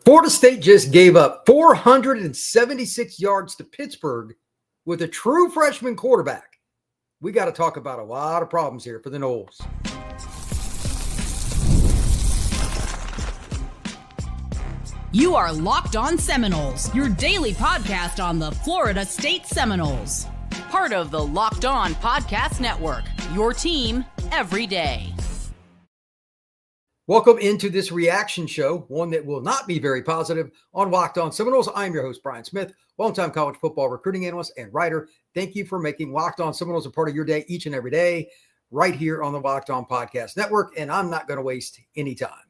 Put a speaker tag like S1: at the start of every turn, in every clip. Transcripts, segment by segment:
S1: Florida State just gave up 476 yards to Pittsburgh with a true freshman quarterback. We got to talk about a lot of problems here for the Noles.
S2: You are Locked On Seminoles, your daily podcast on the Florida State Seminoles. Part of the Locked On Podcast Network, your team every day.
S1: Welcome into this reaction show, one that will not be very positive on Locked On Seminoles. I'm your host, Brian Smith, longtime college football recruiting analyst and writer. Thank you for making Locked On Seminoles a part of your day each and every day, right here on the Locked On Podcast Network, and I'm not going to waste any time.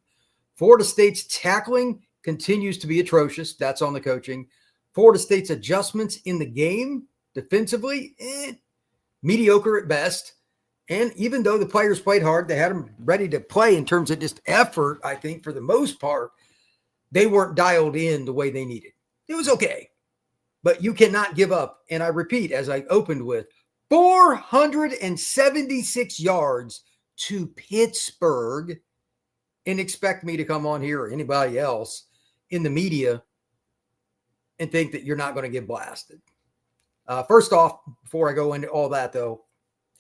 S1: Florida State's tackling continues to be atrocious. That's on the coaching. Florida State's adjustments in the game, defensively, mediocre at best. And even though the players played hard, they had them ready to play in terms of just effort, I think, for the most part, they weren't dialed in the way they needed. It was okay, but you cannot give up. And I repeat, as I opened with, 476 yards to Pittsburgh, and expect me to come on here or anybody else in the media and think that you're not going to get blasted. First off, before I go into all that, though,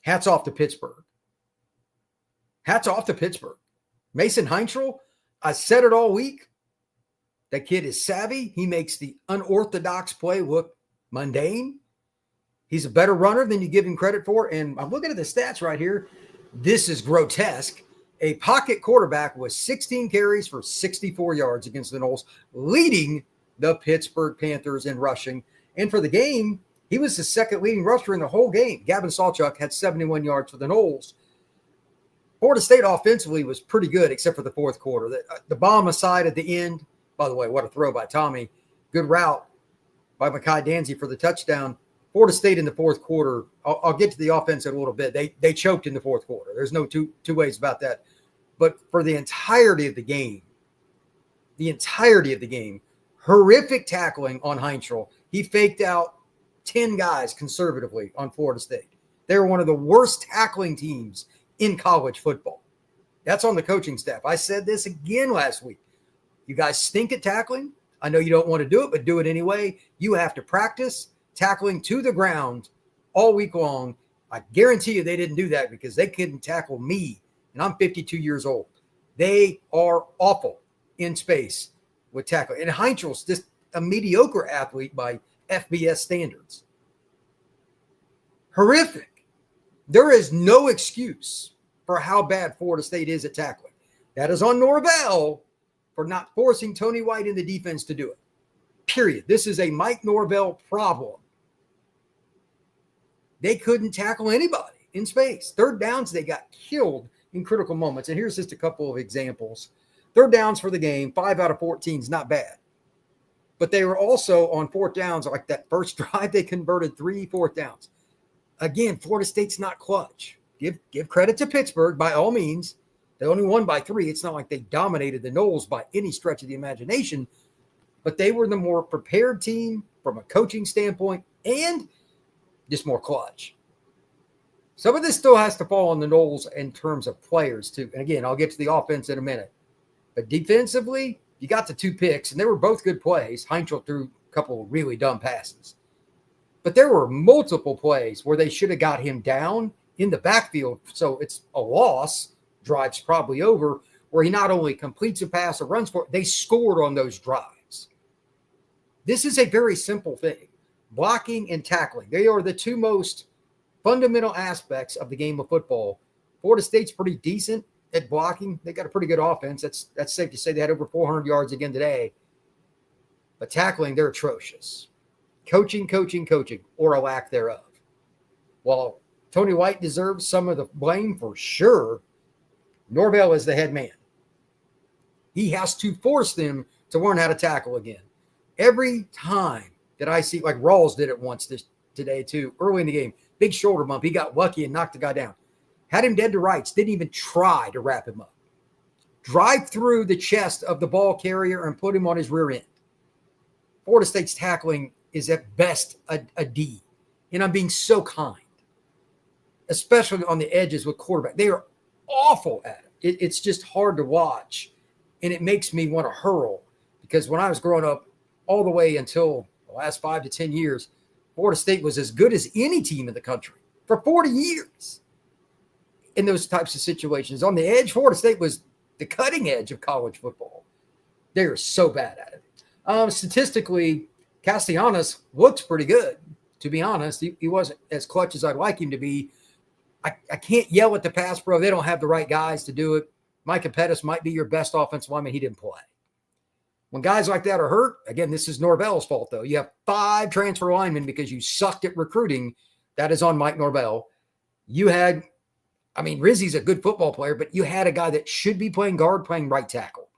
S1: hats off to Pittsburgh. Hats off to Pittsburgh. Mason Heintrell, I said it all week. That kid is savvy. He makes the unorthodox play look mundane. He's a better runner than you give him credit for. And I'm looking at the stats right here. This is grotesque. A pocket quarterback with 16 carries for 64 yards against the Noles, leading the Pittsburgh Panthers in rushing. And for the game, he was the second leading rusher in the whole game. Gavin Sawchuk had 71 yards for the Noles. Florida State offensively was pretty good, except for the fourth quarter. The bomb aside at the end, by the way, what a throw by Tommy. Good route by Mekhi Danzy for the touchdown. Florida State in the fourth quarter, I'll get to the offense in a little bit. They choked in the fourth quarter. There's no two ways about that. But for the entirety of the game, horrific tackling on Heintrell. He faked out 10 guys conservatively on Florida State. They were one of the worst tackling teams in college football. That's on the coaching staff. I said this again last week. You guys stink at tackling. I know you don't want to do it, but do it anyway. You have to practice tackling to the ground all week long. I guarantee you they didn't do that because they couldn't tackle me, and I'm 52 years old. They are awful in space with tackling. And Heintrell's just a mediocre athlete by FBS standards. Horrific. There is no excuse for how bad Florida State is at tackling. That is on Norvell for not forcing Tony White in the defense to do it. Period. This is a Mike Norvell problem. They couldn't tackle anybody in space. Third downs, they got killed in critical moments. And here's just a couple of examples. Third downs for the game, 5 out of 14 is not bad. But they were also on fourth downs, like that first drive, they converted 3 fourth downs. Again, Florida State's not clutch. Give credit to Pittsburgh by all means. They only won by 3. It's not like they dominated the Noles by any stretch of the imagination, but they were the more prepared team from a coaching standpoint and just more clutch. Some of this still has to fall on the Noles in terms of players too. And again, I'll get to the offense in a minute. But defensively, you got the 2 picks, and they were both good plays. Heintrell threw a couple of really dumb passes. But there were multiple plays where they should have got him down in the backfield. So it's a loss. Drive's probably over, where he not only completes a pass or runs for it, they scored on those drives. This is a very simple thing. Blocking and tackling. They are the 2 most fundamental aspects of the game of football. Florida State's pretty decent at blocking. They got a pretty good offense. That's safe to say. They had over 400 yards again today. But tackling, they're atrocious. Coaching, or a lack thereof. While Tony White deserves some of the blame for sure, Norvell is the head man. He has to force them to learn how to tackle again. Every time that I see, like Rawls did it once today too, early in the game, big shoulder bump. He got lucky and knocked the guy down. Had him dead to rights, didn't even try to wrap him up. Drive through the chest of the ball carrier and put him on his rear end. Florida State's tackling is at best a D. And I'm being so kind, especially on the edges with quarterback. They are awful at it. It's just hard to watch, and it makes me want to hurl because when I was growing up, all the way until the last 5 to 10 years, Florida State was as good as any team in the country for 40 years in those types of situations. On the edge, Florida State was the cutting edge of college football. They are so bad at it. Statistically, Castellanos looks pretty good, to be honest. He wasn't as clutch as I'd like him to be. I can't yell at the pass pro. They don't have the right guys to do it. Mike Pettis might be your best offensive lineman. He didn't play. When guys like that are hurt, again, this is Norvell's fault, though. You have 5 transfer linemen because you sucked at recruiting. That is on Mike Norvell. You had, Rizzi's a good football player, but you had a guy that should be playing guard, playing right tackle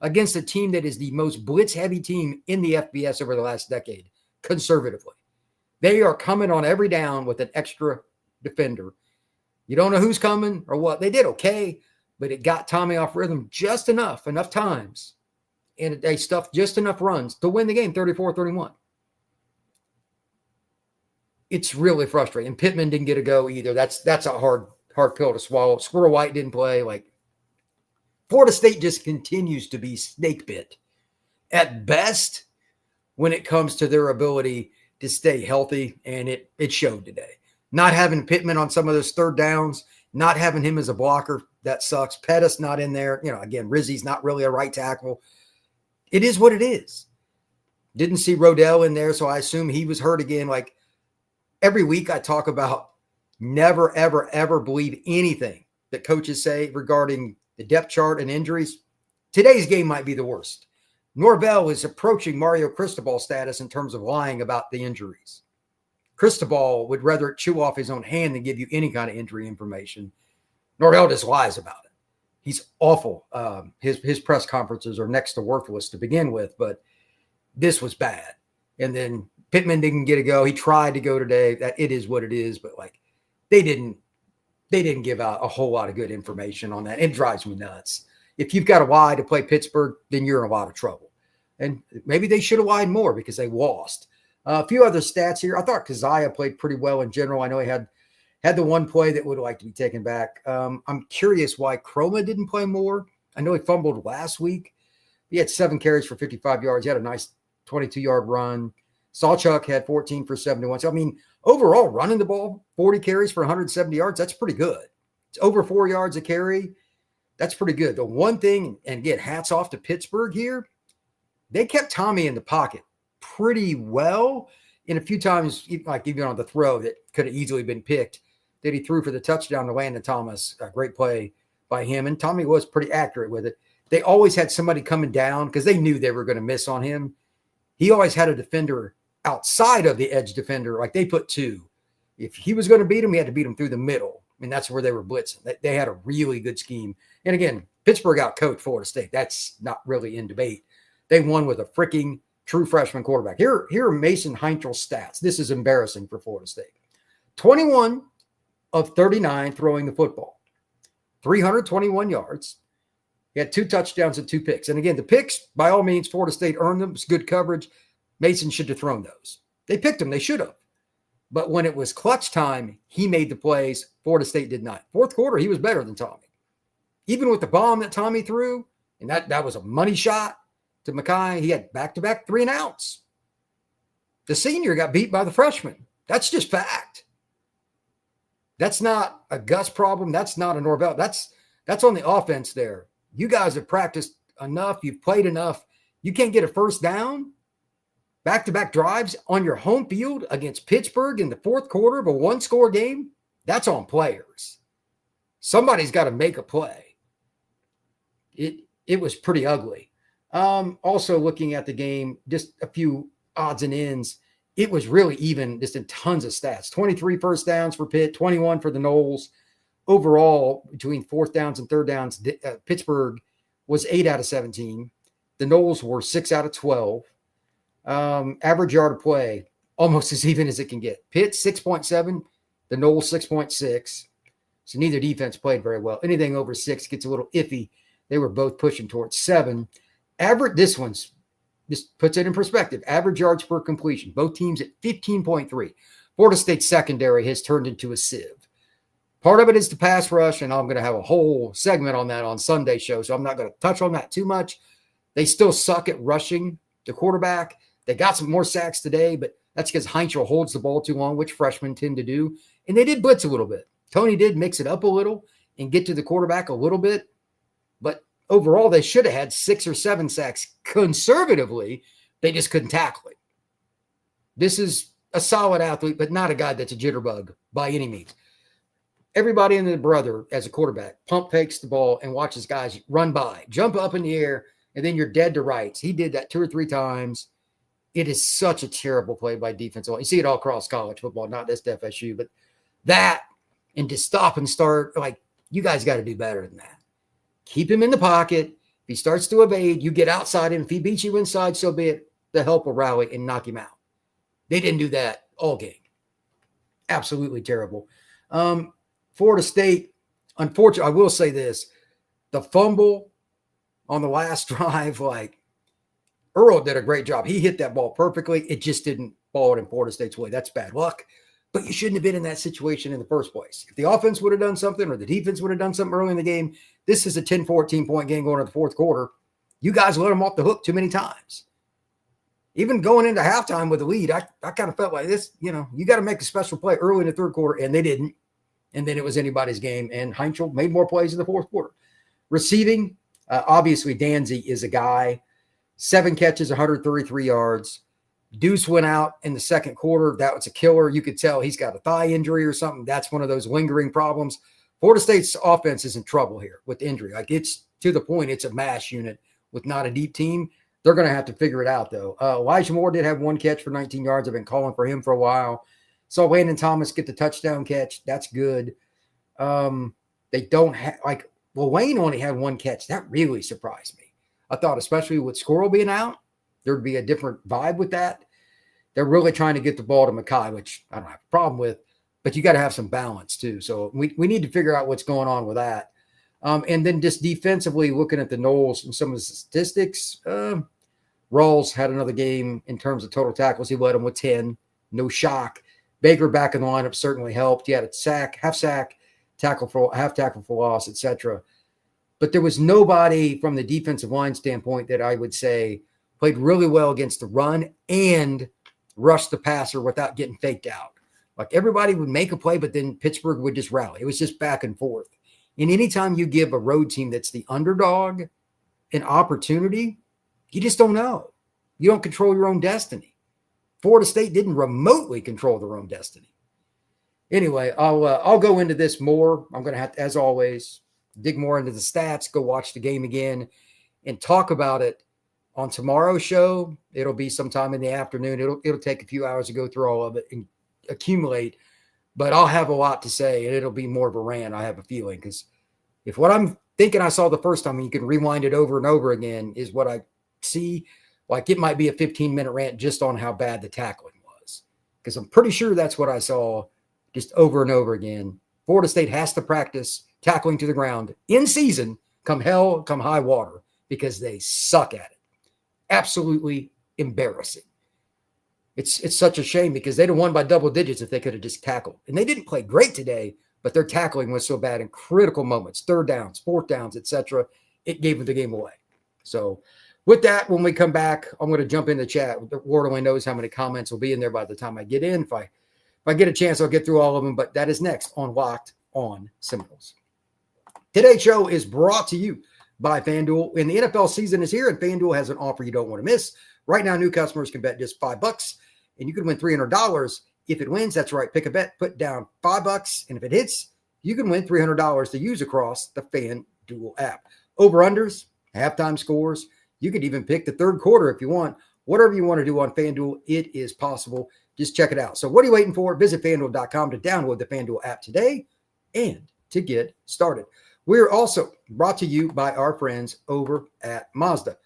S1: against a team that is the most blitz-heavy team in the FBS over the last decade, conservatively. They are coming on every down with an extra defender. You don't know who's coming or what. They did okay, but it got Tommy off rhythm just enough times. And they stuffed just enough runs to win the game 34-31. It's really frustrating. And Pittman didn't get a go either. That's a hard pill to swallow. Squirrel White didn't play. Florida State just continues to be snake bit at best when it comes to their ability to stay healthy, and it showed today. Not having Pittman on some of those third downs, not having him as a blocker, that sucks. Pettis not in there. Again, Rizzi's not really a right tackle. It is what it is. Didn't see Rodell in there, so I assume he was hurt again. Every week I talk about never, ever, ever believe anything that coaches say regarding the depth chart and injuries. Today's game might be the worst. Norvell is approaching Mario Cristobal status in terms of lying about the injuries. Cristobal would rather chew off his own hand than give you any kind of injury information. Norvell just lies about it. He's awful. His press conferences are next to worthless to begin with, but this was bad. And then Pittman didn't get a go. He tried to go today. That it is what it is, but they didn't give out a whole lot of good information on that. It drives me nuts. If you've got to lie to play Pittsburgh, then you're in a lot of trouble. And maybe they should have lied more because they lost. A few other stats here. I thought Keziah played pretty well in general. I know he had the one play that would like to be taken back. I'm curious why Chroma didn't play more. I know he fumbled last week. He had 7 carries for 55 yards. He had a nice 22-yard run. Sawchuk had 14 for 71. So, overall, running the ball, 40 carries for 170 yards, that's pretty good. It's over 4 yards a carry. That's pretty good. The one thing, and again, hats off to Pittsburgh here, they kept Tommy in the pocket pretty well. And a few times, even on the throw that could have easily been picked, that he threw for the touchdown to Landon Thomas. A great play by him. And Tommy was pretty accurate with it. They always had somebody coming down because they knew they were going to miss on him. He always had a defender outside of the edge defender. They put 2. If he was going to beat him, he had to beat him through the middle. That's where they were blitzing. They had a really good scheme. And again, Pittsburgh outcoached Florida State. That's not really in debate. They won with a freaking true freshman quarterback. Here are Mason Heinzel's stats. This is embarrassing for Florida State. 21 of 39 throwing the football. 321 yards. He had 2 touchdowns and 2 picks. And again, the picks, by all means, Florida State earned them. It's good coverage. Mason should have thrown those. They picked him. They should have. But when it was clutch time, he made the plays. Florida State did not. Fourth quarter, he was better than Tommy. Even with the bomb that Tommy threw, and that was a money shot to Mackay, he had back-to-back 3-and-outs. The senior got beat by the freshman. That's just fact. That's not a Gus problem. That's not a Norvell. That's on the offense there. You guys have practiced enough. You've played enough. You can't get a first down. Back-to-back drives on your home field against Pittsburgh in the fourth quarter of a 1-score game. That's on players. Somebody's got to make a play. It was pretty ugly. Also looking at the game, just a few odds and ends. It was really even, just in tons of stats. 23 first downs for Pitt, 21 for the Noles. Overall, between fourth downs and third downs, Pittsburgh was 8 out of 17. The Noles were 6 out of 12. Average yard of play, almost as even as it can get. Pitt, 6.7. The Noles, 6.6. So neither defense played very well. Anything over 6 gets a little iffy. They were both pushing towards 7. This one's just puts it in perspective. Average yards per completion. Both teams at 15.3. Florida State's secondary has turned into a sieve. Part of it is the pass rush, and I'm going to have a whole segment on that on Sunday show, so I'm not going to touch on that too much. They still suck at rushing the quarterback. They got some more sacks today, but that's because Heinzel holds the ball too long, which freshmen tend to do. And they did blitz a little bit. Tony did mix it up a little and get to the quarterback a little bit. But overall, they should have had 6 or 7 sacks. Conservatively, they just couldn't tackle it. This is a solid athlete, but not a guy that's a jitterbug by any means. Everybody and their brother as a quarterback pump fakes the ball and watches guys run by, jump up in the air, and then you're dead to rights. He did that 2 or 3 times. It is such a terrible play by defense. You see it all across college football, not just FSU, but that and to stop and start, like, you guys got to do better than that. Keep him in the pocket. If he starts to evade, you get outside him. If he beats you inside, so be it. The help will rally and knock him out. They didn't do that all game. Absolutely terrible. Florida State, unfortunately, I will say this. The fumble on the last drive, like, Earl did a great job. He hit that ball perfectly. It just didn't fall in Florida State's way. That's bad luck. But you shouldn't have been in that situation in the first place. If the offense would have done something or the defense would have done something early in the game, this is a 10, 14-point game going into the fourth quarter. You guys let them off the hook too many times. Even going into halftime with a lead, I kind of felt like this, you got to make a special play early in the third quarter, and they didn't. And then it was anybody's game, and Heinzel made more plays in the fourth quarter. Receiving, obviously, Danzy is a guy. 7 catches, 133 yards. Deuce went out in the second quarter. That was a killer. You could tell he's got a thigh injury or something. That's one of those lingering problems. Florida State's offense is in trouble here with injury. Like, it's to the point it's a mash unit with not a deep team. They're going to have to figure it out, though. Elijah Moore did have 1 catch for 19 yards. I've been calling for him for a while. Saw Landon Thomas get the touchdown catch. That's good. They don't have, like, well, Wayne only had 1 catch. That really surprised me. I thought, especially with Squirrel being out, there'd be a different vibe with that. They're really trying to get the ball to Mackay, which I don't have a problem with, but you got to have some balance too. So we need to figure out what's going on with that. And then just defensively, looking at the Noles and some of the statistics, Rawls had another game in terms of total tackles. He led them with 10. No shock. Baker back in the lineup certainly helped. He had a sack, half sack, tackle for loss, etc. But there was nobody from the defensive line standpoint that I would say played really well against the run and rushed the passer without getting faked out. Like, everybody would make a play, but then Pittsburgh would just rally. It was just back and forth. And anytime you give a road team that's the underdog an opportunity, you just don't know. You don't control your own destiny. Florida State didn't remotely control their own destiny. Anyway, I'll go into this more. I'm going to have to, as always, dig more into the stats, go watch the game again, and talk about it on tomorrow's show. It'll be sometime in the afternoon. It'll take a few hours to go through all of it and accumulate, but I'll have a lot to say, and it'll be more of a rant, I have a feeling, because if what I'm thinking I saw the first time, and you can rewind it over and over again, is what I see, like, it might be a 15-minute rant just on how bad the tackling was, because I'm pretty sure that's what I saw just over and over again. Florida State has to practice tackling to the ground in season, come hell, come high water, because they suck at it. Absolutely embarrassing. It's such a shame, because they'd have won by double digits if they could have just tackled. And they didn't play great today, but their tackling was so bad in critical moments, third downs, fourth downs, etc. It gave the game away. So with that, when we come back, I'm going to jump in the chat. The Lord only knows how many comments will be in there by the time I get in. If I get a chance, I'll get through all of them, but that is next on Locked on Seminoles. Today's show is brought to you by FanDuel. And the NFL season is here, and FanDuel has an offer you don't want to miss. Right now, new customers can bet just $5, and you can win $300 if it wins. That's right. Pick a bet, put down $5, and if it hits, you can win $300 to use across the FanDuel app. Over-unders, halftime scores. You could even pick the third quarter if you want. Whatever you want to do on FanDuel, it is possible. Just check it out. So what are you waiting for? Visit FanDuel.com to download the FanDuel app today and to get started. We're also brought to you by our friends over at Mazda.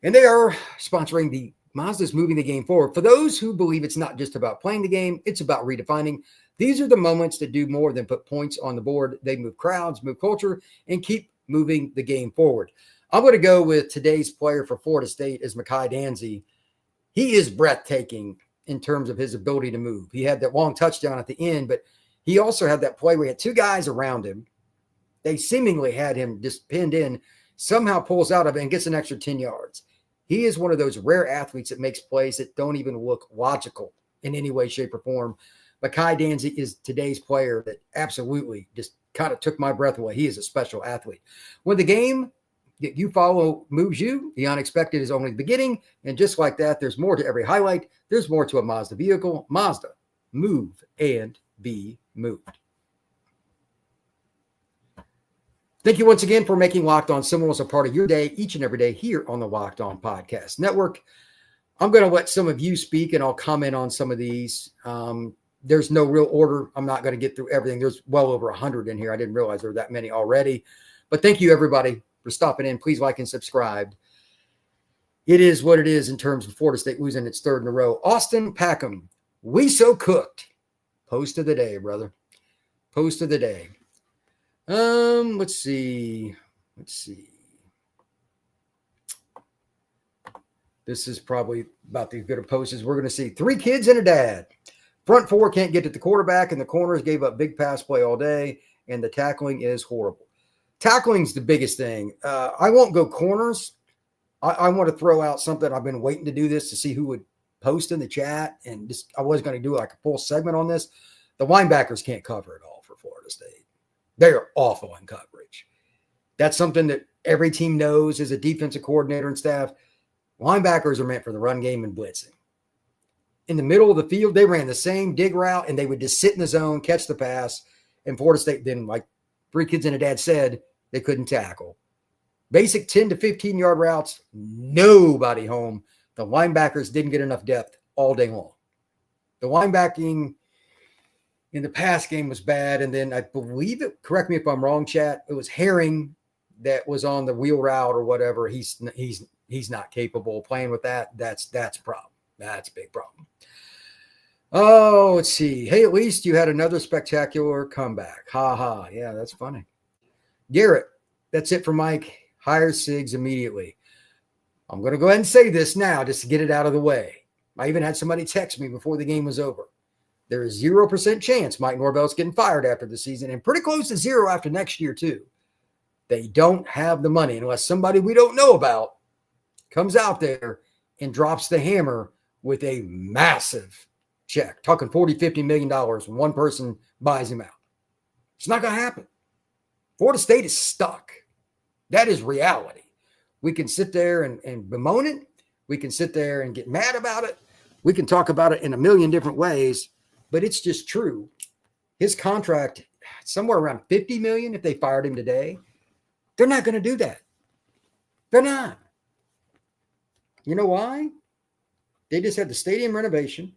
S1: And they are sponsoring the Mazda's moving the game forward. For those who believe it's not just about playing the game, it's about redefining. These are the moments that do more than put points on the board. They move crowds, move culture, and keep moving the game forward. I'm going to go with today's player for Florida State is Mackay Danzy. He is breathtaking in terms of his ability to move. He had that long touchdown at the end, but he also had that play where he had 2 guys around him. They seemingly had him just pinned in. somehow pulls out of it and gets an extra 10 yards. He is one of those rare athletes that makes plays that don't even look logical in any way, shape, or form. But Kai Danzig is today's player that absolutely just kind of took my breath away. He is a special athlete. When the game that you follow moves you, the unexpected is only the beginning. And just like that, there's more to every highlight. There's more to a Mazda vehicle. Mazda, move and be moved. Thank you once again for making Locked On Seminoles a part of your day each and every day here on the Locked On Podcast Network. I'm going to let some of you speak, and I'll comment on some of these. There's no real order. I'm not going to get through everything. There's well over 100 in here. I didn't realize there were that many already. But thank you, everybody, for stopping in. Please like and subscribe. It is what it is in terms of Florida State losing its third in a row. Austin Packham, we so cooked. Post of the day, brother. Post of the day. Let's see. This is probably about as good a post as we're going to see. 3 kids and a dad. Front 4 can't get to the quarterback, and the corners gave up big pass play all day, and the tackling is horrible. Tackling's the biggest thing. I won't go corners. I want to throw out something. I've been waiting to do this to see who would post in the chat, and just I was going to do like a full segment on this. The linebackers can't cover it all for Florida State. They are awful in coverage. That's something that every team knows as a defensive coordinator and staff. Linebackers are meant for the run game and blitzing. In the middle of the field, they ran the same dig route, and they would just sit in the zone, catch the pass. And Florida State then, like 3 kids and a dad said, they couldn't tackle. Basic 10 to 15-yard routes, nobody home. The linebackers didn't get enough depth all day long. The linebacking in the pass game was bad, and then I believe it, correct me if I'm wrong, chat, it was Herring that was on the wheel route or whatever. He's not capable of playing with that. That's a problem. That's a big problem. Oh, let's see. Hey, at least you had another spectacular comeback. Ha ha. Yeah, that's funny. Garrett, that's it for Mike. Hire Siggs immediately. I'm going to go ahead and say this now just to get it out of the way. I even had somebody text me before the game was over. There is 0% chance Mike Norvell's getting fired after the season, and pretty close to 0 after next year, too. They don't have the money unless somebody we don't know about comes out there and drops the hammer with a massive check. Talking $40, $50 million when one person buys him out. It's not going to happen. Florida State is stuck. That is reality. We can sit there and bemoan it. We can sit there and get mad about it. We can talk about it in a million different ways. But it's just true. His contract, somewhere around $50 million if they fired him today. They're not going to do that. They're not. You know why? They just had the stadium renovation.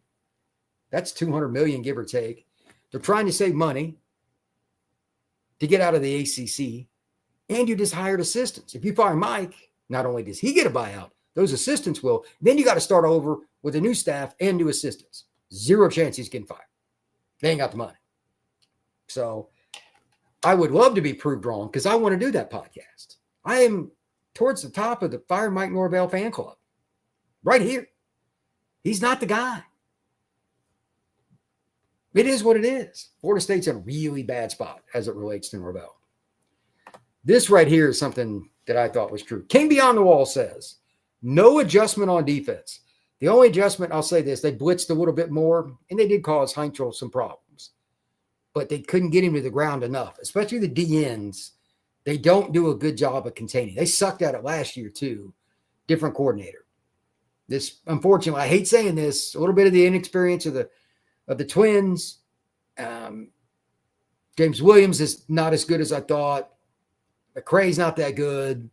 S1: That's $200 million, give or take. They're trying to save money to get out of the ACC. And you just hired assistants. If you fire Mike, not only does he get a buyout, those assistants will. Then you got to start over with a new staff and new assistants. 0 chance he's getting fired. They ain't got the money. So I would love to be proved wrong because I want to do that podcast. I am towards the top of the Fire Mike Norvell fan club. Right here. He's not the guy. It is what it is. Florida State's in a really bad spot as it relates to Norvell. This right here is something that I thought was true. King Beyond the Wall says, no adjustment on defense. The only adjustment, I'll say this, they blitzed a little bit more, and they did cause Heintrell some problems. But they couldn't get him to the ground enough, especially the DNs. They don't do a good job of containing. They sucked at it last year, too. Different coordinator. This, unfortunately, I hate saying this, a little bit of the inexperience of the Twins. James Williams is not as good as I thought. McCray's not that good.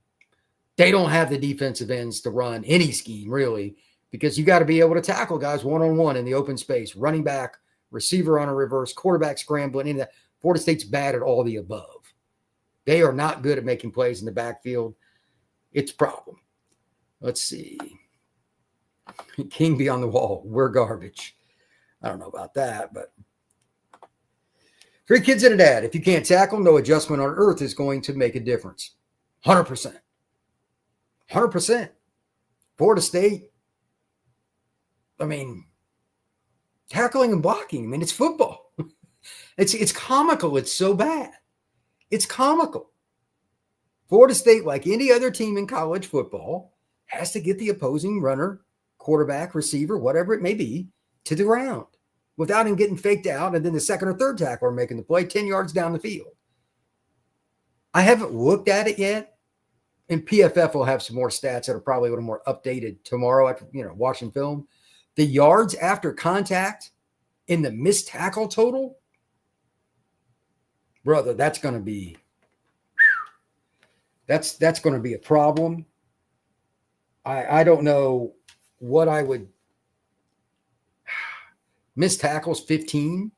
S1: They don't have the defensive ends to run any scheme, really, because you got to be able to tackle guys one-on-one in the open space, running back, receiver on a reverse, quarterback scrambling. Into that. Florida State's bad at all the above. They are not good at making plays in the backfield. It's a problem. Let's see. King Beyond the Wall. We're garbage. I don't know about that, but 3 kids and a dad. If you can't tackle, no adjustment on earth is going to make a difference. 100%. 100%. Florida State, I mean, tackling and blocking, I mean, it's football. It's comical. It's so bad. It's comical. Florida State, like any other team in college football, has to get the opposing runner, quarterback, receiver, whatever it may be, to the ground without him getting faked out and then the second or third tackler making the play 10 yards down the field. I haven't looked at it yet, and PFF will have some more stats that are probably a little more updated tomorrow after, watching film. The yards after contact in the missed tackle total, brother, that's going to be a problem. I don't know what I would miss tackles 15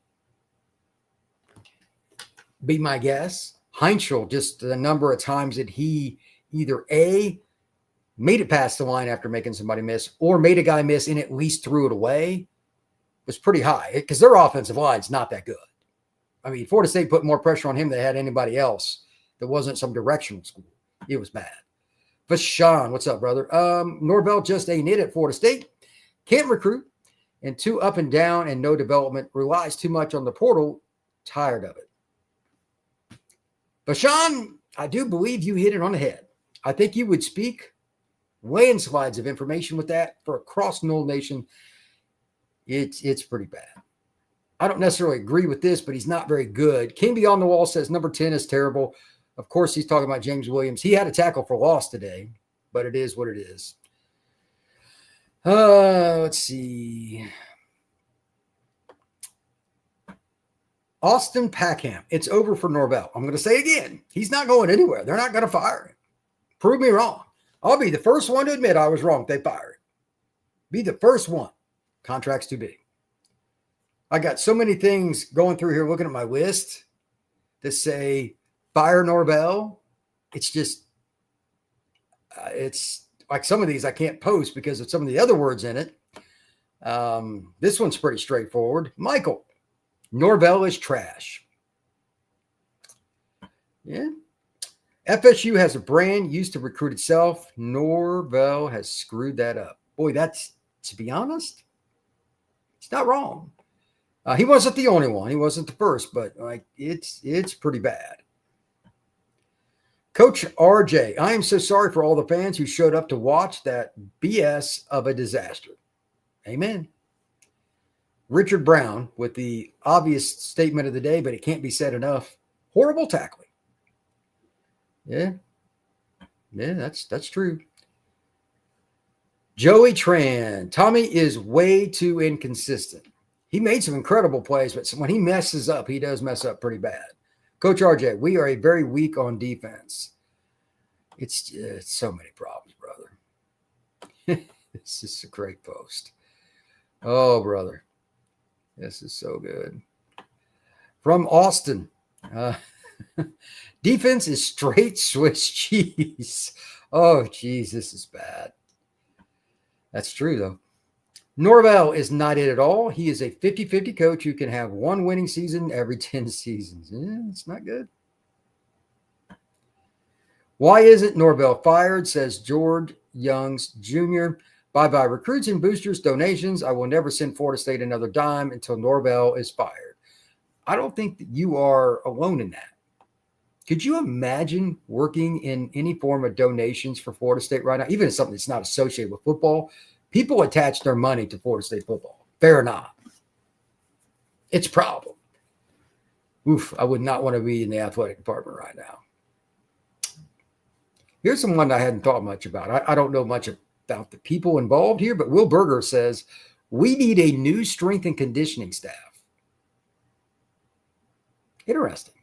S1: be my guess. Heinschel, just the number of times that he either A, made it past the line after making somebody miss, or made a guy miss and at least threw it away, was pretty high because their offensive line's not that good. I mean, Florida State put more pressure on him than they had anybody else that wasn't some directional school. It was bad. But Sean, what's up, brother? Norvell just ain't it at Florida State. Can't recruit, and too up and down and no development. Relies too much on the portal. Tired of it. But Sean, I do believe you hit it on the head. I think you would speak landslides of information with that for across Nole Nation. It's pretty bad. I don't necessarily agree with this, but he's not very good. King Beyond the Wall says number 10 is terrible. Of course, he's talking about James Williams. He had a tackle for loss today, but it is what it is. Let's see. Austin Packham. It's over for Norvell. I'm going to say it again. He's not going anywhere. They're not going to fire him. Prove me wrong. I'll be the first one to admit I was wrong if they fire him. Be the first one. Contract's too big. I got so many things going through here looking at my list that say fire Norvell. It's just, it's like some of these I can't post because of some of the other words in it. This one's pretty straightforward. Michael, Norvell is trash. Yeah. FSU has a brand used to recruit itself. Norvell has screwed that up. Boy, that's, to be honest, it's not wrong. He wasn't the only one. He wasn't the first, but like it's pretty bad. Coach RJ, I am so sorry for all the fans who showed up to watch that BS of a disaster. Amen. Richard Brown with the obvious statement of the day, but it can't be said enough. Horrible tackling. Yeah, that's true. Joey Tran, Tommy is way too inconsistent. He made some incredible plays, but when he messes up, he does mess up pretty bad. Coach RJ, we are very weak on defense. It's so many problems, brother. This is a great post. Oh, brother. This is so good. From Austin. Defense is straight Swiss cheese. Oh, geez, this is bad. That's true, though. Norvell is not it at all. He is a 50-50 coach who can have one winning season every 10 seasons. It's not good. Why isn't Norvell fired, says George Youngs Jr. Bye-bye recruits and boosters, donations. I will never send Florida State another dime until Norvell is fired. I don't think that you are alone in that. Could you imagine working in any form of donations for Florida State right now, even if something that's not associated with football? People attach their money to Florida State football. Fair or not. It's a problem. Oof, I would not want to be in the athletic department right now. Here's someone I hadn't thought much about. I don't know much about the people involved here, but Will Berger says, we need a new strength and conditioning staff. Interesting.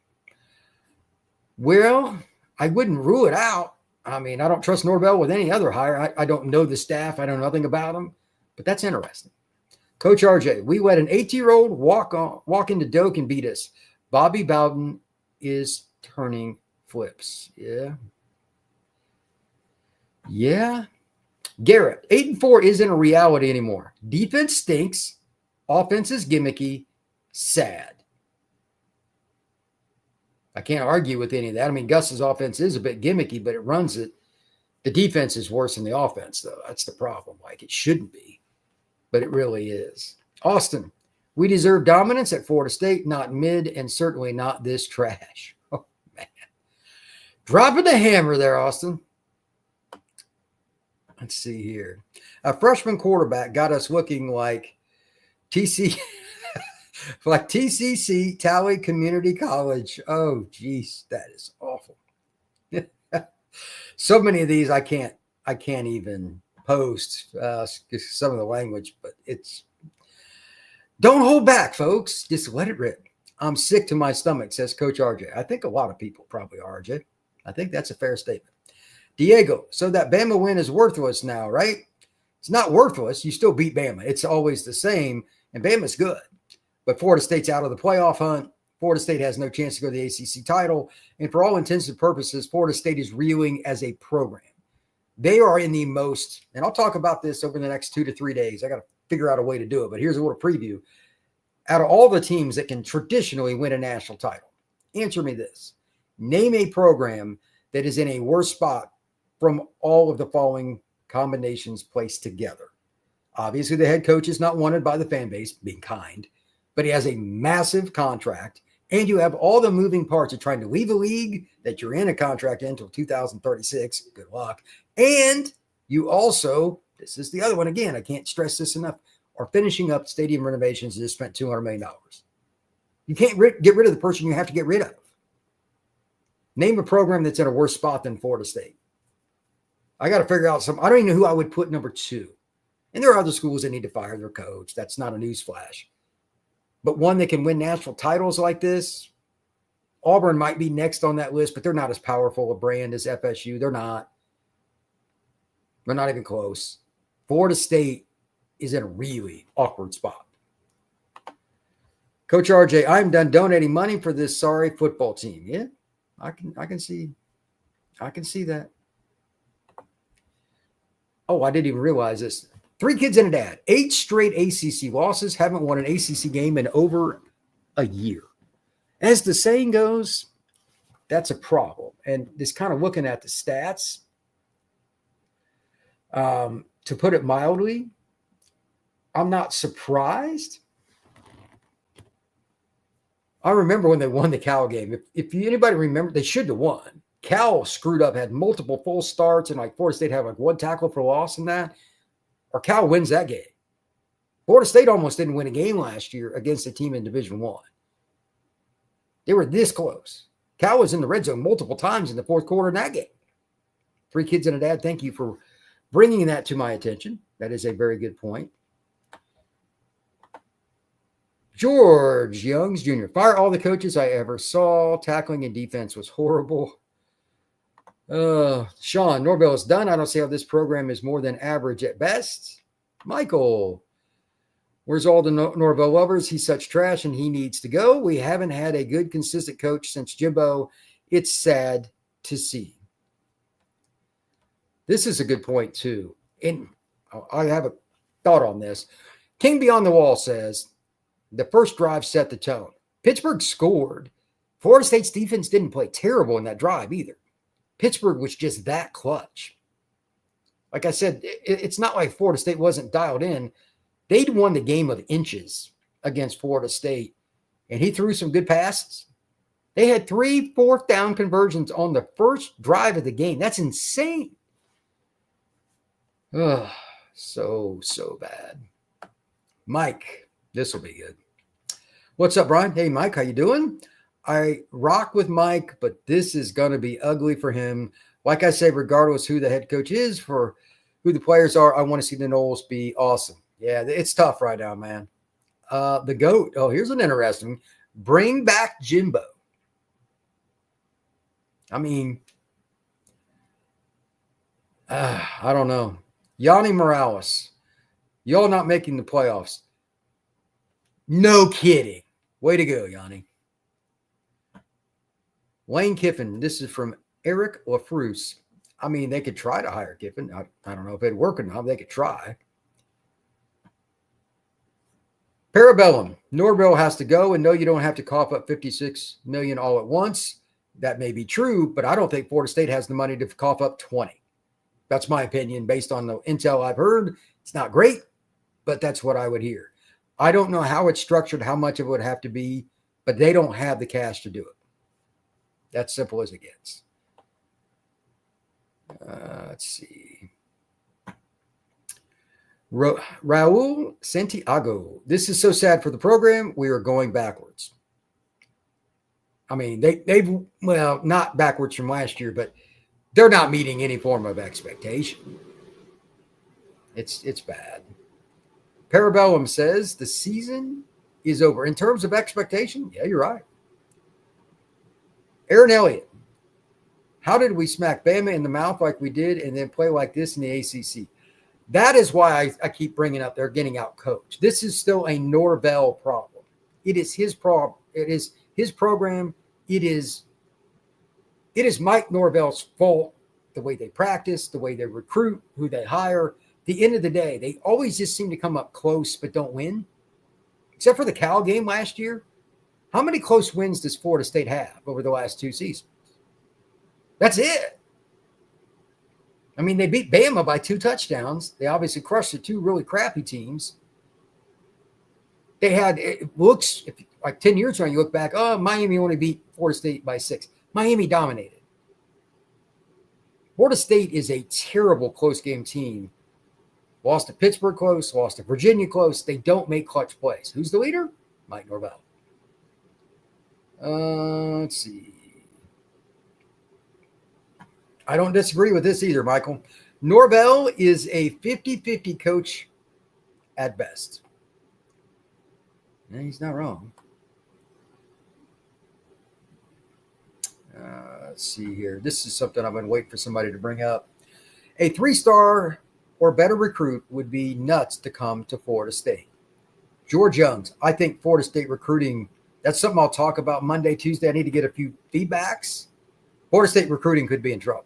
S1: Well, I wouldn't rule it out. I mean, I don't trust Norvell with any other hire. I don't know the staff. I know nothing about them, but that's interesting. Coach RJ, we let an 18-year-old walk into Doak and beat us. Bobby Bowden is turning flips. Yeah. Garrett, 8-4 isn't a reality anymore. Defense stinks. Offense is gimmicky. Sad. I can't argue with any of that. I mean, Gus's offense is a bit gimmicky, but it runs it. The defense is worse than the offense, though. That's the problem. Like, it shouldn't be, but it really is. Austin, we deserve dominance at Florida State, not mid, and certainly not this trash. Oh, man. Dropping the hammer there, Austin. Let's see here. A freshman quarterback got us looking like TCC Tally Community College. Oh, geez, that is awful. So many of these I can't even post some of the language, but it's don't hold back, folks. Just let it rip. I'm sick to my stomach, says Coach RJ. I think a lot of people probably are, RJ. I think that's a fair statement. Diego, so that Bama win is worthless now, right? It's not worthless. You still beat Bama. It's always the same, and Bama's good. But Florida State's out of the playoff hunt. Florida State has no chance to go to the ACC title. And for all intents and purposes, Florida State is reeling as a program. They are in the most, and I'll talk about this over the next 2 to 3 days. I got to figure out a way to do it, but here's a little preview. Out of all the teams that can traditionally win a national title, answer me this. Name a program that is in a worse spot from all of the following combinations placed together. Obviously, the head coach is not wanted by the fan base, being kind, but he has a massive contract, and you have all the moving parts of trying to leave a league that you're in a contract until 2036. Good luck. And you also, this is the other one again, I can't stress this enough, are finishing up stadium renovations and just spent $200 million. You can't get rid of the person you have to get rid of. Name a program that's in a worse spot than Florida State. I got to figure out I don't even know who I would put number 2. And there are other schools that need to fire their coach. That's not a news flash. But one that can win national titles like this, Auburn might be next on that list, but they're not as powerful a brand as FSU. They're not. They're not even close. Florida State is in a really awkward spot. Coach RJ, I'm done donating money for this sorry football team. Yeah, I can see that. Oh, I didn't even realize this. 3 kids and a dad. 8 straight ACC losses. Haven't won an ACC game in over a year. As the saying goes, that's a problem. And just kind of looking at the stats, to put it mildly, I'm not surprised. I remember when they won the Cal game. If anybody remember, they should have won. Cal screwed up, had multiple full starts, and like Florida State had like 1 tackle for loss in that. Or Cal wins that game. Florida State almost didn't win a game last year against a team in Division I. They were this close. Cal was in the red zone multiple times in the fourth quarter in that game. 3 kids and a dad, thank you for bringing that to my attention. That is a very good point. George Youngs Jr. Fire all the coaches I ever saw. Tackling and defense was horrible. Sean, Norvell is done. I don't see how this program is more than average at best. Michael, where's all the Norvell lovers? He's such trash and he needs to go. We haven't had a good, consistent coach since Jimbo. It's sad to see. This is a good point, too. And I have a thought on this. King Beyond the Wall says the first drive set the tone. Pittsburgh scored. Florida State's defense didn't play terrible in that drive either. Pittsburgh was just that clutch. Like I said, it's not like Florida State wasn't dialed in. They'd won the game of inches against Florida State, and he threw some good passes. They had 3 fourth down conversions on the first drive of the game. That's insane. Oh, so bad. Mike, this will be good. What's up, Brian? Hey, Mike, how you doing? I rock with Mike, but this is going to be ugly for him. Like I say, regardless who the head coach is, for who the players are, I want to see the Noles be awesome. Yeah, it's tough right now, man. The GOAT. Oh, here's an interesting. Bring back Jimbo. I mean, I don't know. Yanni Morales. Y'all not making the playoffs. No kidding. Way to go, Yanni. Lane Kiffin, this is from Eric LaFruse. I mean, they could try to hire Kiffin. I don't know if it'd work or not. They could try. Parabellum, Norvell has to go, and no, you don't have to cough up $56 million all at once. That may be true, but I don't think Florida State has the money to cough up 20. That's my opinion based on the intel I've heard. It's not great, but that's what I would hear. I don't know how it's structured, how much it would have to be, but they don't have the cash to do it. That's simple as it gets. Let's see. Raul Santiago. This is so sad for the program. We are going backwards. I mean, they've not backwards from last year, but they're not meeting any form of expectation. It's bad. Parabellum says the season is over. In terms of expectation, yeah, you're right. Aaron Elliott. How did we smack Bama in the mouth like we did and then play like this in the ACC? That is why I keep bringing up they're getting out coached. This is still a Norvell problem. It is his problem. It is his program. It is Mike Norvell's fault, the way they practice, the way they recruit, who they hire. At the end of the day, they always just seem to come up close but don't win. Except for the Cal game last year. How many close wins does Florida State have over the last 2 seasons? That's it. I mean, they beat Bama by 2 touchdowns. They obviously crushed the 2 really crappy teams. They had, it looks, like 10 years ago, you look back, Miami only beat Florida State by 6. Miami dominated. Florida State is a terrible close game team. Lost to Pittsburgh close, lost to Virginia close. They don't make clutch plays. Who's the leader? Mike Norvell. Let's see. I don't disagree with this either, Michael. Norvell is a 50-50 coach at best. And he's not wrong. Let's see here. This is something I've been waiting for somebody to bring up. A 3-star or better recruit would be nuts to come to Florida State. George Youngs, I think Florida State recruiting, that's something I'll talk about Monday, Tuesday. I need to get a few feedbacks. Florida State recruiting could be in trouble.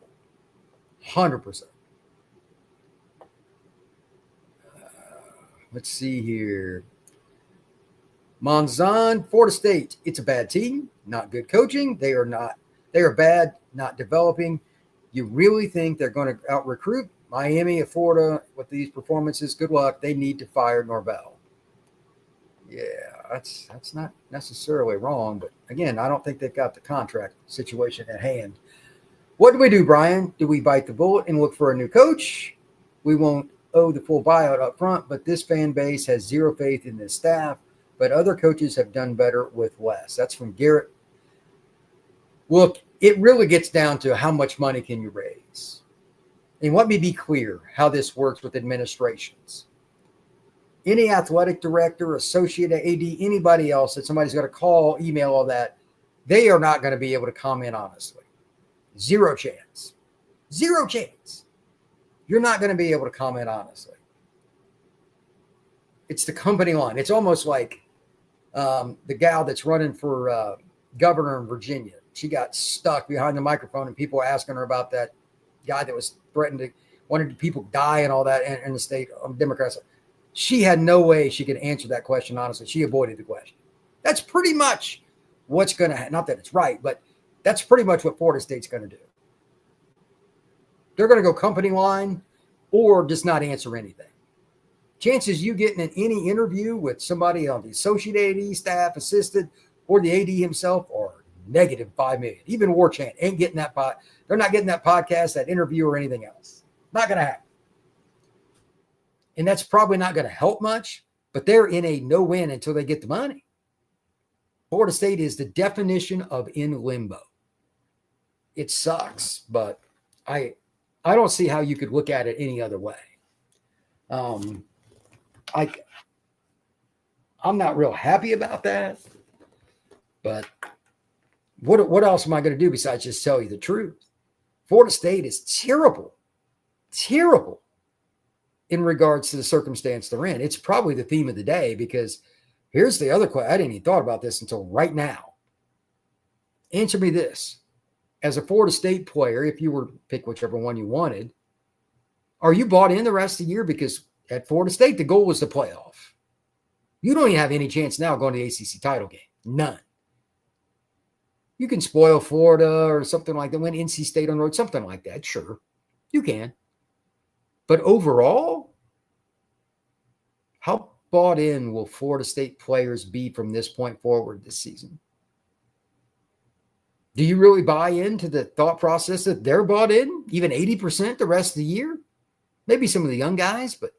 S1: 100%. Let's see here. Monzon, Florida State. It's a bad team, not good coaching. They are bad, not developing. You really think they're going to out-recruit Miami of Florida with these performances? Good luck. They need to fire Norvell. Yeah, that's not necessarily wrong, but again, I don't think they've got the contract situation at hand. What do we do, Brian? Do we bite the bullet and look for a new coach? We won't owe the full buyout up front, but this fan base has zero faith in this staff, but other coaches have done better with less. That's from Garrett. Look, it really gets down to how much money can you raise. And let me be clear how this works with administrations. Any athletic director, associate AD, anybody else that somebody's got to call, email, all that, they are not going to be able to comment honestly. Zero chance. Zero chance. You're not going to be able to comment honestly. It's the company line. It's almost like the gal that's running for governor in Virginia. She got stuck behind the microphone and people were asking her about that guy that was wanted people die and all that in the state of Democrats. She had no way she could answer that question honestly. She avoided the question. That's pretty much what's going to happen. Not that it's right, but that's pretty much what Florida State's going to do. They're going to go company line or just not answer anything. Chances you getting in any interview with somebody on the associate AD, staff, assistant, or the AD himself are negative 5 million. Even War Chant ain't getting that they're not getting that podcast, that interview, or anything else. Not going to happen. And that's probably not going to help much, but they're in a no-win until they get the money. Florida State is the definition of in limbo. It sucks, but I don't see how you could look at it any other way. I'm not real happy about that, but what else am I going to do besides just tell you the truth? Florida State is terrible in regards to the circumstance they're in. It's probably the theme of the day because here's the other question. I didn't even thought about this until right now. Answer me this. As a Florida State player, if you were to pick whichever one you wanted, are you bought in the rest of the year? Because at Florida State, the goal was the playoff. You don't even have any chance now going to the ACC title game. None. You can spoil Florida or something like that, win NC State on the road, something like that. Sure, you can. But overall, how bought in will Florida State players be from this point forward this season? Do you really buy into the thought process that they're bought in, even 80% the rest of the year? Maybe some of the young guys, but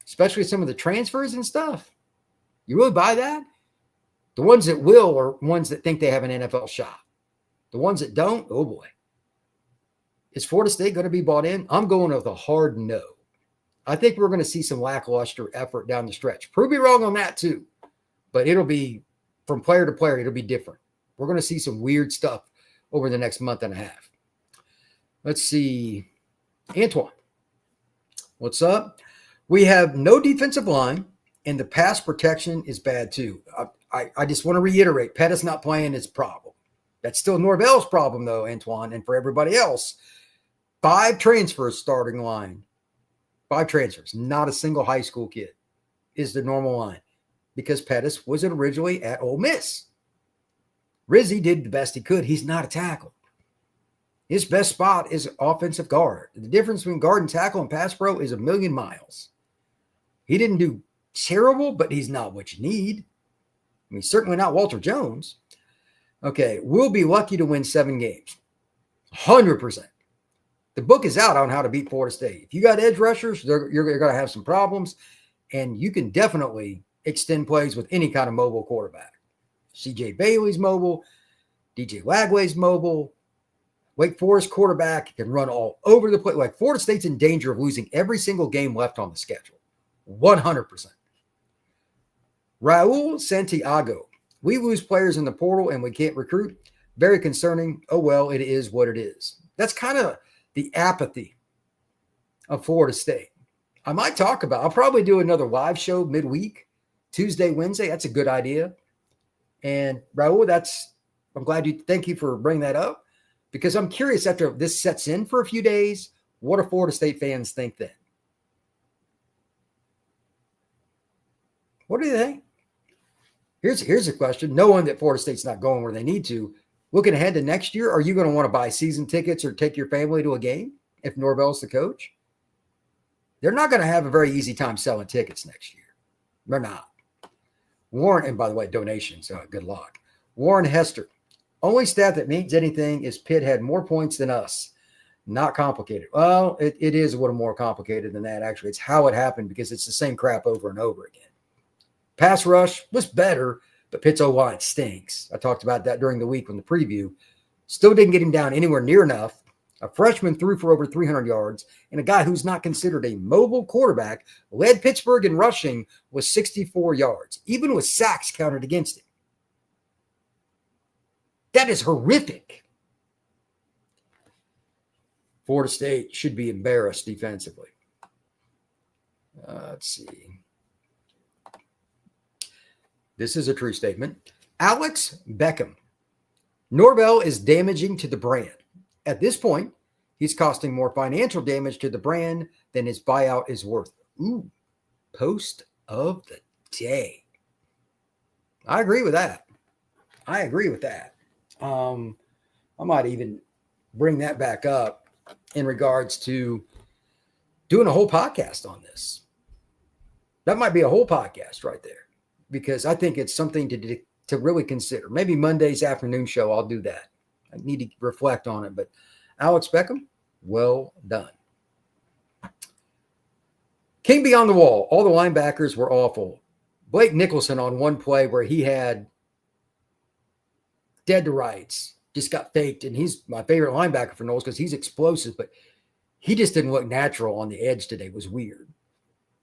S1: especially some of the transfers and stuff. You really buy that? The ones that will are ones that think they have an NFL shot. The ones that don't, oh boy. Is Florida State going to be bought in? I'm going with a hard no. I think we're going to see some lackluster effort down the stretch. Prove me wrong on that too. But it'll be, from player to player, it'll be different. We're going to see some weird stuff over the next month and a half. Let's see. Antoine, what's up? We have no defensive line, and the pass protection is bad too. I just want to reiterate, Pettis not playing is a problem. That's still Norvell's problem, though, Antoine, and for everybody else. 5 transfers starting line. 5 transfers, not a single high school kid is the normal line because Pettis was originally at Ole Miss. Rizzi did the best he could. He's not a tackle. His best spot is offensive guard. The difference between guard and tackle and pass pro is a million miles. He didn't do terrible, but he's not what you need. I mean, certainly not Walter Jones. Okay, we'll be lucky to win 7 games. 100%. The book is out on how to beat Florida State. If you got edge rushers, you're going to have some problems, and you can definitely extend plays with any kind of mobile quarterback. C.J. Bailey's mobile. DJ Lagway's mobile. Wake Forest quarterback can run all over the place. Like, Florida State's in danger of losing every single game left on the schedule. 100%. Raul Santiago. We lose players in the portal and we can't recruit. Very concerning. Oh, well, it is what it is. That's kind of the apathy of Florida State. I might talk about, I'll probably do another live show midweek, Tuesday, Wednesday. That's a good idea. And Raul, thank you for bringing that up, because I'm curious, after this sets in for a few days, what do Florida State fans think then? What do you think? Here's a question. Knowing that Florida State's not going where they need to, looking ahead to next year, are you going to want to buy season tickets or take your family to a game if Norvell's the coach? They're not going to have a very easy time selling tickets next year. They're not. Warren, and by the way, donations, good luck. Warren Hester. Only stat that means anything is Pitt had more points than us. Not complicated. Well, it is a little more complicated than that, actually. It's how it happened, because it's the same crap over and over again. Pass rush was better, but Pitt's O-line stinks. I talked about that during the week on the preview. Still didn't get him down anywhere near enough. A freshman threw for over 300 yards, and a guy who's not considered a mobile quarterback led Pittsburgh in rushing with 64 yards, even with sacks counted against him. That is horrific. Florida State should be embarrassed defensively. Let's see. This is a true statement. Alex Beckham. Norvell is damaging to the brand. At this point, he's costing more financial damage to the brand than his buyout is worth. Ooh, post of the day. I agree with that. I might even bring that back up in regards to doing a whole podcast on this. That might be a whole podcast right there, because I think it's something to really consider. Maybe Monday's afternoon show, I'll do that. I need to reflect on it. But Alex Beckham, well done. King beyond the wall. All the linebackers were awful. Blake Nicholson on one play where he had dead to rights, just got faked. And he's my favorite linebacker for Noles because he's explosive, but he just didn't look natural on the edge today. It was weird.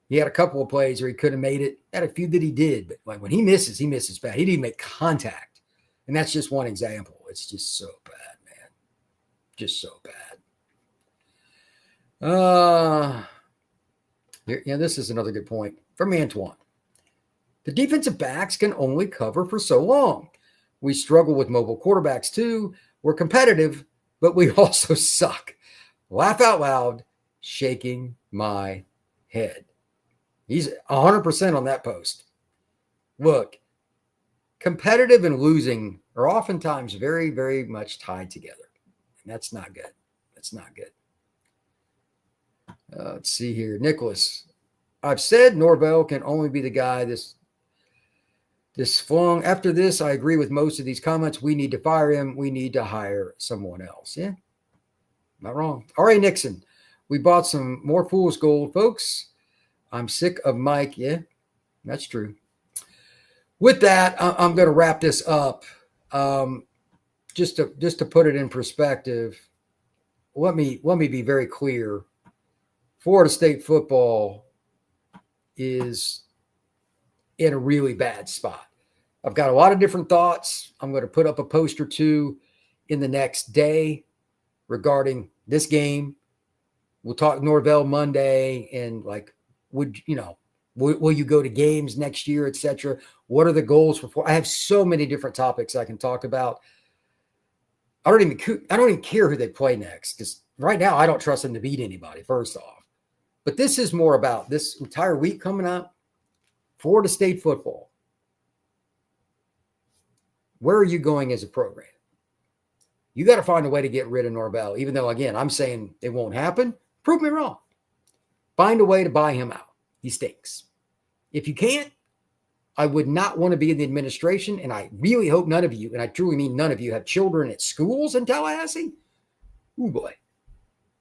S1: He had a couple of plays where he could have made it. Had a few that he did, but like when he misses bad. He didn't make contact. And that's just one example. It's just so bad, man. Just so bad. This is another good point from Antoine. The defensive backs can only cover for so long. We struggle with mobile quarterbacks too. We're competitive, but we also suck. Laugh out loud, shaking my head. He's 100% on that post. Look, competitive and losing are oftentimes very, very much tied together. And that's not good. That's not good. Let's see here. Nicholas, I've said Norvell can only be the guy this After this, I agree with most of these comments. We need to fire him. We need to hire someone else. Yeah, not wrong. R.A. Nixon, we bought some more fool's gold, folks. I'm sick of Mike. Yeah, that's true. With that, I'm going to wrap this up. Just to put it in perspective, let me be very clear. Florida State football is in a really bad spot. I've got a lot of different thoughts. I'm going to put up a post or two in the next day regarding this game. We'll talk Norvell Monday and will you go to games next year, etc. What are the goals for? I have so many different topics I can talk about. I don't even care who they play next, because right now I don't trust them to beat anybody, first off. But this is more about this entire week coming up. Florida State football. Where are you going as a program? You got to find a way to get rid of Norvell, even though, again, I'm saying it won't happen. Prove me wrong. Find a way to buy him out. He stinks. If you can't, I would not want to be in the administration, and I really hope none of you, and I truly mean none of you, have children at schools in Tallahassee. Oh, boy.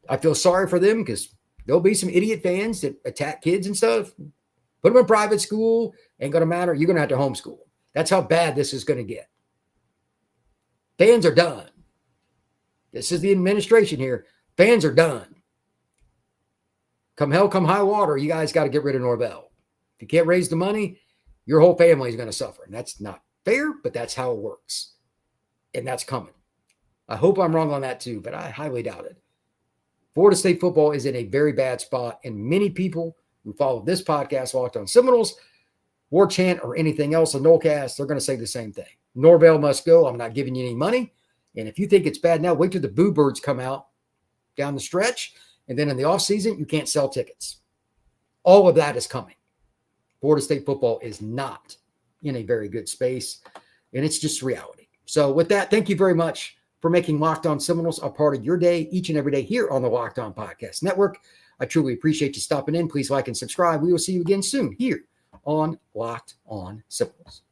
S1: I feel sorry for them, because there'll be some idiot fans that attack kids and stuff. Put them in private school. Ain't going to matter. You're going to have to homeschool. That's how bad this is going to get. Fans are done. This is the administration here. Fans are done. Come hell, come high water, you guys got to get rid of Norvell. If you can't raise the money, your whole family is going to suffer. And that's not fair, but that's how it works. And that's coming. I hope I'm wrong on that too, but I highly doubt it. Florida State football is in a very bad spot, and many people who follow this podcast, Locked On Seminoles, War Chant, or anything else, a Nolecast, they're going to say the same thing. Norvell must go. I'm not giving you any money. And if you think it's bad now, wait till the Boo Birds come out down the stretch. And then in the offseason, you can't sell tickets. All of that is coming. Florida State football is not in a very good space, and it's just reality. So with that, thank you very much for making Locked On Seminoles a part of your day each and every day here on the Locked On Podcast Network. I truly appreciate you stopping in. Please like and subscribe. We will see you again soon here on Locked On Seminoles.